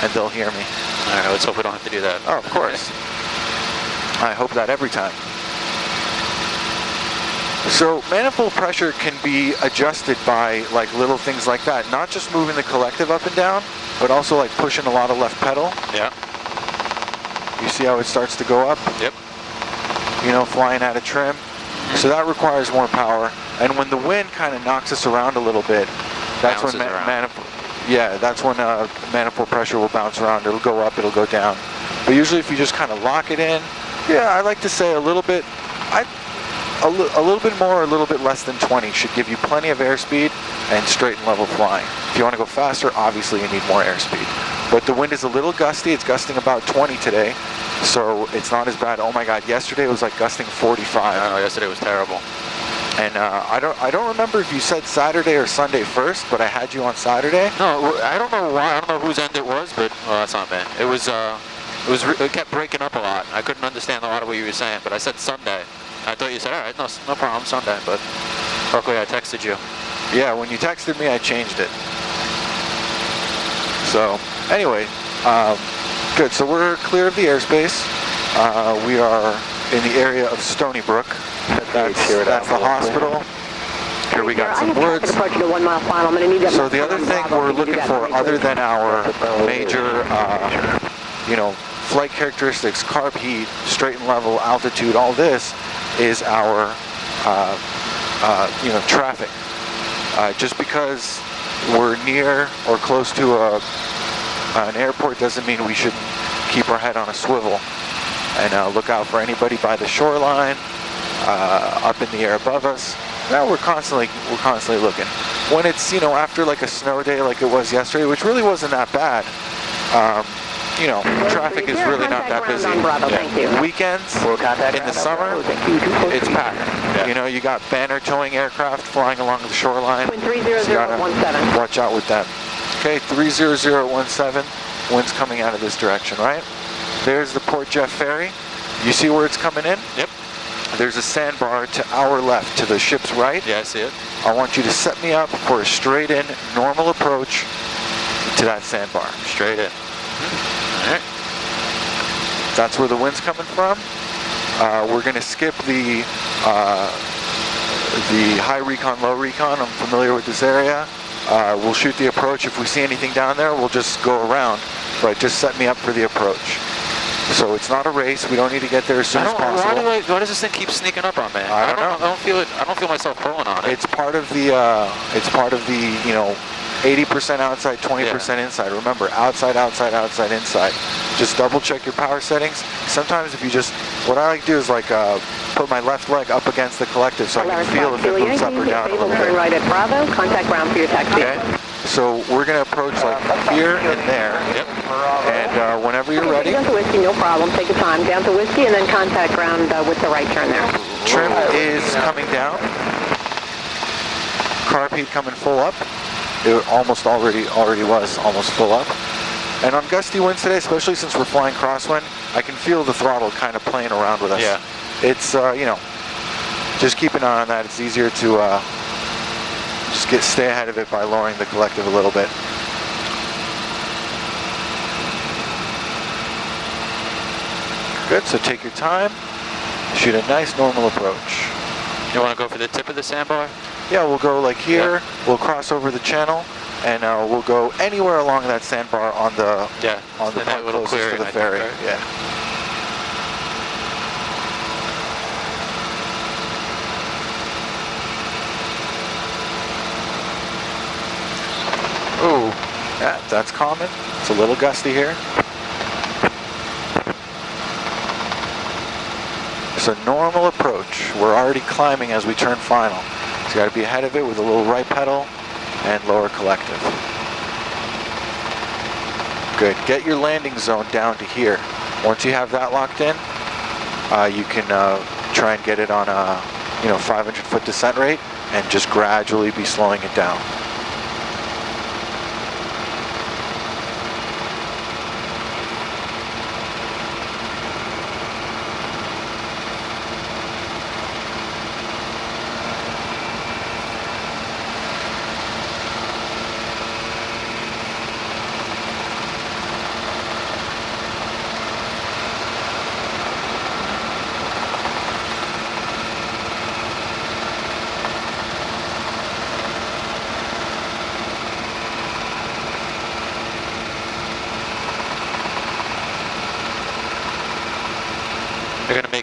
and they'll hear me. All right, let's hope we don't have to do that. Oh, of course. I hope that every time. So manifold pressure can be adjusted by like little things like that. Not just moving the collective up and down, but also like pushing a lot of left pedal. Yeah. You see how it starts to go up? Yep. You know, flying out of trim. So that requires more power. And when the wind kind of knocks us around a little bit, that's when manifold pressure will bounce around. It'll go up, it'll go down. But usually if you just kind of lock it in, yeah, I like to say a little bit, a little bit more or a little bit less than 20 should give you plenty of airspeed and straight and level flying. If you want to go faster, obviously you need more airspeed. But the wind is a little gusty. It's gusting about 20 today, so it's not as bad. Oh my God, yesterday it was like gusting 45. I know, yesterday was terrible. And I don't remember if you said Saturday or Sunday first, but I had you on Saturday. No, I don't know why. I don't know whose end it was, but that's not bad. It kept breaking up a lot. I couldn't understand a lot of what you were saying, but I said Sunday. I thought you said, all right, no problem, Sunday, but luckily I texted you. Yeah, when you texted me, I changed it. So, anyway, good. So we're clear of the airspace. We are in the area of Stony Brook. That's the hospital. Here we got some woods. So the other thing we're looking for, other than our major, flight characteristics, carb heat, straight and level, altitude, all this, is our, traffic. Just because we're near or close to an airport doesn't mean we shouldn't keep our head on a swivel and look out for anybody by the shoreline, up in the air above us. Now we're constantly looking. When it's, after like a snow day like it was yesterday, which really wasn't that bad, traffic is really not that busy. Weekends, in the summer, it's packed. Yeah. You got banner towing aircraft flying along the shoreline. So you gotta watch out with them. Okay, 30017, wind's coming out of this direction, right? There's the Port Jeff Ferry. You see where it's coming in? Yep. There's a sandbar to our left, to the ship's right. Yeah, I see it. I want you to set me up for a straight in, normal approach to that sandbar. Straight in. All right. That's where the wind's coming from. We're going to skip the high recon, low recon. I'm familiar with this area. We'll shoot the approach. If we see anything down there, we'll just go around. But just set me up for the approach. So it's not a race. We don't need to get there as soon as possible. Why does this thing keep sneaking up on me? I don't know. I don't feel it. I don't feel myself pulling on it. It's part of the 80% outside, 20% inside. Remember, outside, outside, outside, inside. Just double check your power settings. Sometimes if you just, what I like to do is like put my left leg up against the collective so I can feel if it moves up or down a little bit. Turn right at Bravo, contact ground for your taxi. Okay. So we're going to approach like here and there. Yep. And whenever you're ready. Down to Whiskey, no problem. Take your time. Down to Whiskey and then contact ground with the right turn there. Trim is coming down. Carb heat coming full up. It almost already was almost full up. And on gusty winds today, especially since we're flying crosswind, I can feel the throttle kind of playing around with us. Yeah. It's, just keep an eye on that. It's easier to just stay ahead of it by lowering the collective a little bit. Good, so take your time. Shoot a nice normal approach. You want to go for the tip of the sandbar? Yeah, we'll go like here. Yeah. We'll cross over the channel, and we'll go anywhere along that sandbar on the part closest to the ferry. Right? Yeah. Ooh, yeah, that's common. It's a little gusty here. It's a normal approach. We're already climbing as we turn final. So you got to be ahead of it with a little right pedal and lower collective. Good. Get your landing zone down to here. Once you have that locked in, you can try and get it on a 500-foot descent rate and just gradually be slowing it down.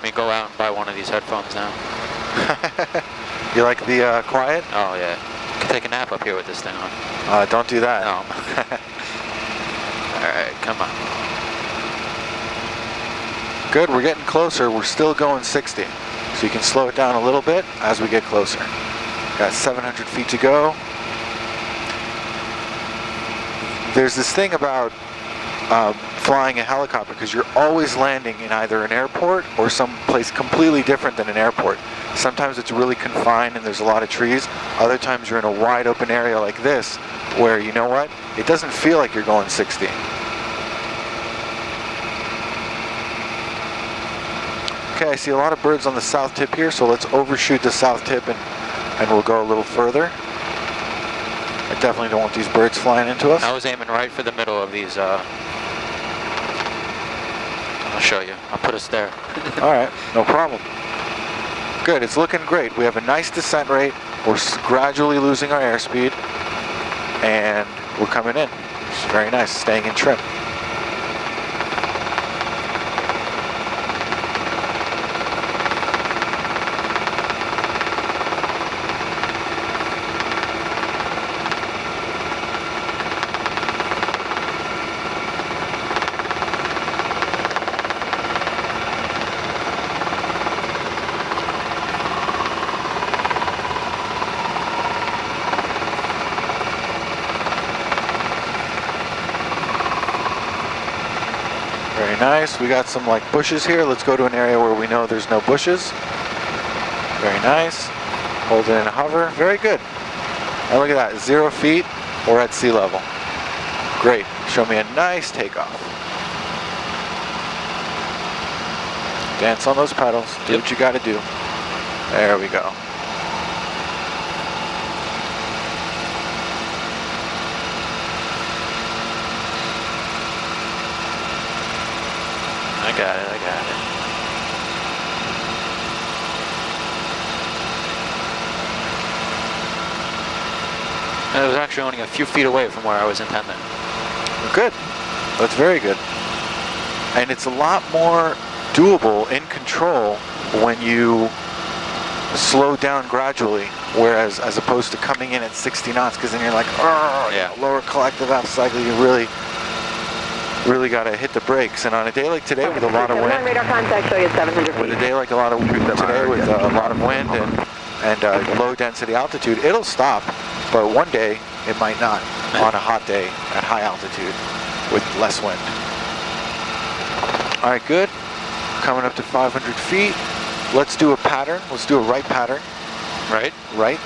me go out and buy one of these headphones now. You like the quiet? Oh yeah. You can take a nap up here with this thing on. Don't do that. No. Alright, come on. Good, we're getting closer. We're still going 60. So you can slow it down a little bit as we get closer. Got 700 feet to go. There's this thing about flying a helicopter, because you're always landing in either an airport or some place completely different than an airport. Sometimes it's really confined and there's a lot of trees. Other times you're in a wide open area like this where, you know what, it doesn't feel like you're going 60. Okay, I see a lot of birds on the south tip here, so let's overshoot the south tip and we'll go a little further. I definitely don't want these birds flying into us. I was aiming right for the middle of these. I'll show you. I'll put us there. All right, no problem. Good, it's looking great. We have a nice descent rate. We're gradually losing our airspeed, and we're coming in. It's very nice, staying in trim. Very nice. We got some like bushes here. Let's go to an area where we know there's no bushes. Very nice. Hold it in a hover. Very good. And look at that. 0 feet. We're at sea level. Great. Show me a nice takeoff. Dance on those pedals. Do what you got to do. There we go. I got it, I got it. It was actually only a few feet away from where I was intending. Good. That's very good. And it's a lot more doable in control when you slow down gradually, whereas as opposed to coming in at 60 knots, because then you're like, oh, yeah, lower collective aft cycle, you really got to hit the brakes. And on a day like today with a lot of wind, radar contact, show you 700 feet. with a day like a lot of today with a lot of wind and low density altitude, it'll stop. But one day it might not on a hot day at high altitude with less wind. All right, good. Coming up to 500 feet. Let's do a pattern. Let's do a right pattern. Right? Right.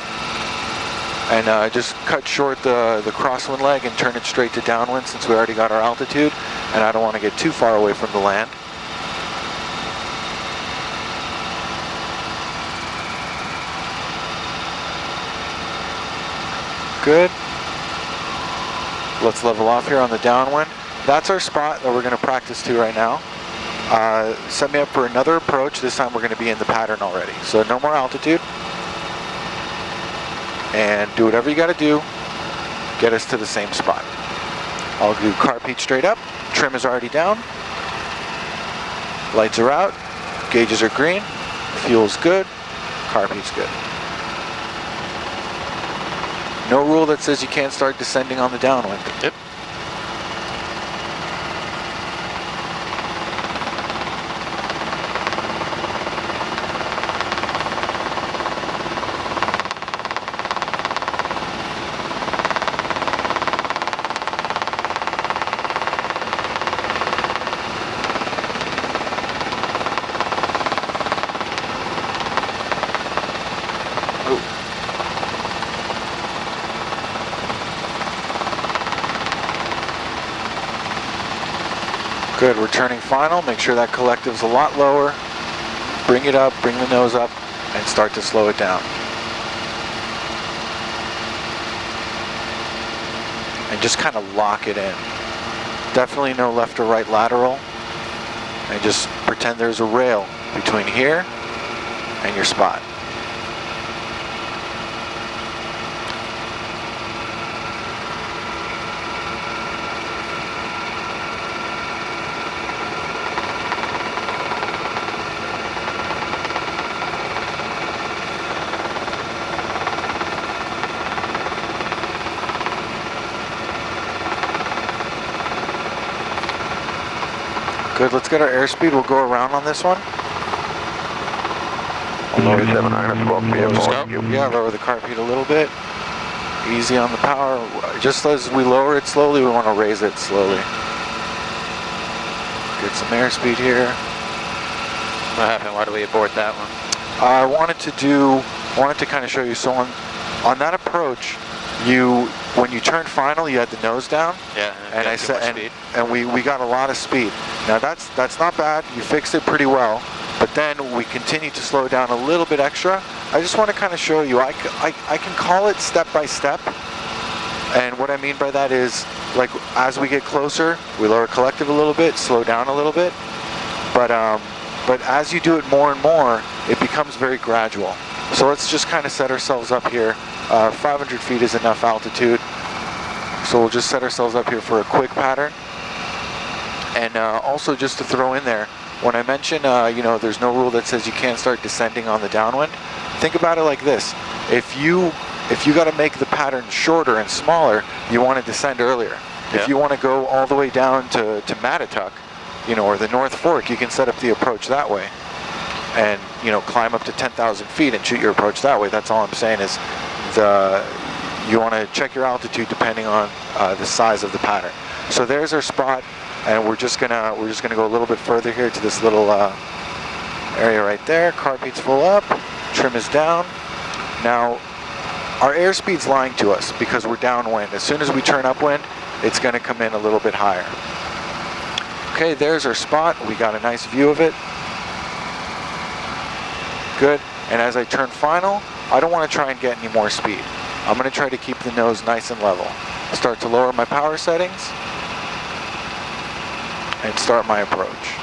And just cut short the crosswind leg and turn it straight to downwind since we already got our altitude. And I don't want to get too far away from the land. Good. Let's level off here on the downwind. That's our spot that we're going to practice to right now. Set me up for another approach. This time we're going to be in the pattern already. So no more altitude. And do whatever you got to do. Get us to the same spot. I'll do carb heat straight up. Trim is already down. Lights are out. Gauges are green. Fuel's good. Carb heat's good. No rule that says you can't start descending on the downwind. Yep. Good, we're turning final. Make sure that collective's a lot lower. Bring it up, bring the nose up, and start to slow it down. And just kind of lock it in. Definitely no left or right lateral. And just pretend there's a rail between here and your spot. Good, let's get our airspeed. We'll go around on this one. 279, smoke vehicle. Yeah, lower the carpet a little bit. Easy on the power. Just as we lower it slowly, we want to raise it slowly. Get some airspeed here. What happened? Why do we abort that one? I wanted to kind of show you. So on that approach, when you turned final, you had the nose down. Yeah. And I said, and we got a lot of speed. Now that's not bad. You fixed it pretty well. But then we continue to slow down a little bit extra. I just want to kind of show you. I can call it step by step. And what I mean by that is, like, as we get closer, we lower collective a little bit, slow down a little bit. But as you do it more and more, it becomes very gradual. So let's just kind of set ourselves up here. 500 feet is enough altitude. So we'll just set ourselves up here for a quick pattern. And also just to throw in there, when I mention, you know, there's no rule that says you can't start descending on the downwind, think about it like this. If you got to make the pattern shorter and smaller, you want to descend earlier. Yeah. If you want to go all the way down to Mattatuck, you know, or the North Fork, you can set up the approach that way. And, you know, climb up to 10,000 feet and shoot your approach that way. That's all I'm saying is you want to check your altitude depending on the size of the pattern. So there's our spot. And we're just gonna go a little bit further here to this little area right there. Carpeet's full up, trim is down. Now, our airspeed's lying to us because we're downwind. As soon as we turn upwind, it's gonna come in a little bit higher. Okay, there's our spot. We got a nice view of it. Good. And as I turn final, I don't want to try and get any more speed. I'm gonna try to keep the nose nice and level. Start to lower my power settings. And start my approach.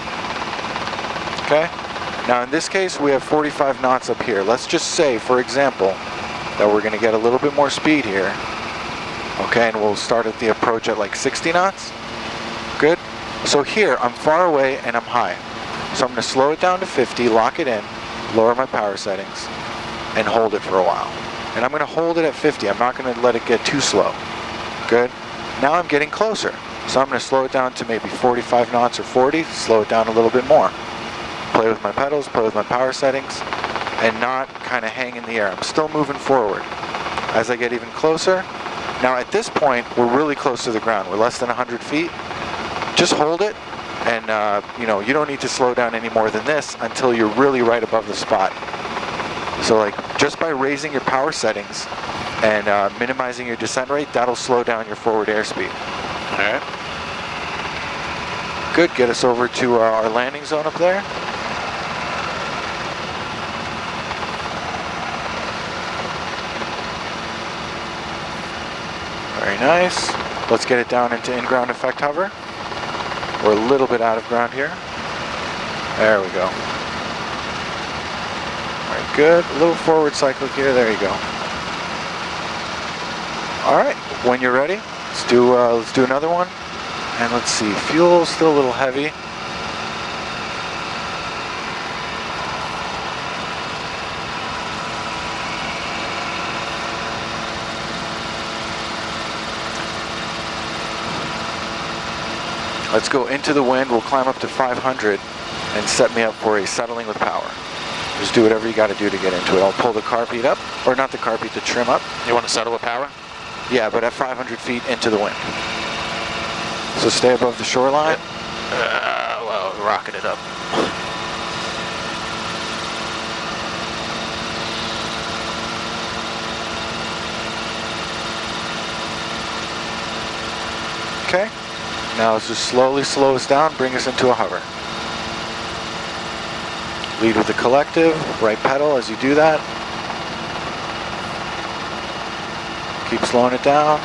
Okay? Now in this case, we have 45 knots up here. Let's just say, for example, that we're gonna get a little bit more speed here. Okay, and we'll start at the approach at like 60 knots. Good? So here, I'm far away and I'm high. So I'm gonna slow it down to 50, lock it in, lower my power settings, and hold it for a while. And I'm gonna hold it at 50. I'm not gonna let it get too slow. Good? Now I'm getting closer. So I'm going to slow it down to maybe 45 knots or 40, slow it down a little bit more. Play with my pedals, play with my power settings, and not kind of hang in the air. I'm still moving forward. As I get even closer, now at this point, we're really close to the ground. We're less than 100 feet. Just hold it, and you know, you don't need to slow down any more than this until you're really right above the spot. So like, just by raising your power settings and minimizing your descent rate, that'll slow down your forward airspeed. All right. Good, get us over to our landing zone up there. Very nice. Let's get it down into in-ground effect hover. We're a little bit out of ground here. There we go. All right, good. A little forward cycle here. There you go. All right, when you're ready, let's do another one. And let's see, fuel's still a little heavy. Let's go into the wind. We'll climb up to 500 and set me up for a settling with power. Just do whatever you got to do to get into it. I'll pull the carpet up, or not the carpet, the trim up. You want to settle with power? Yeah, but at 500 feet into the wind. So stay above the shoreline. Well, rocking it up. Okay. Now let's just slowly slow us down, bring us into a hover. Lead with the collective, right pedal as you do that. Keep slowing it down.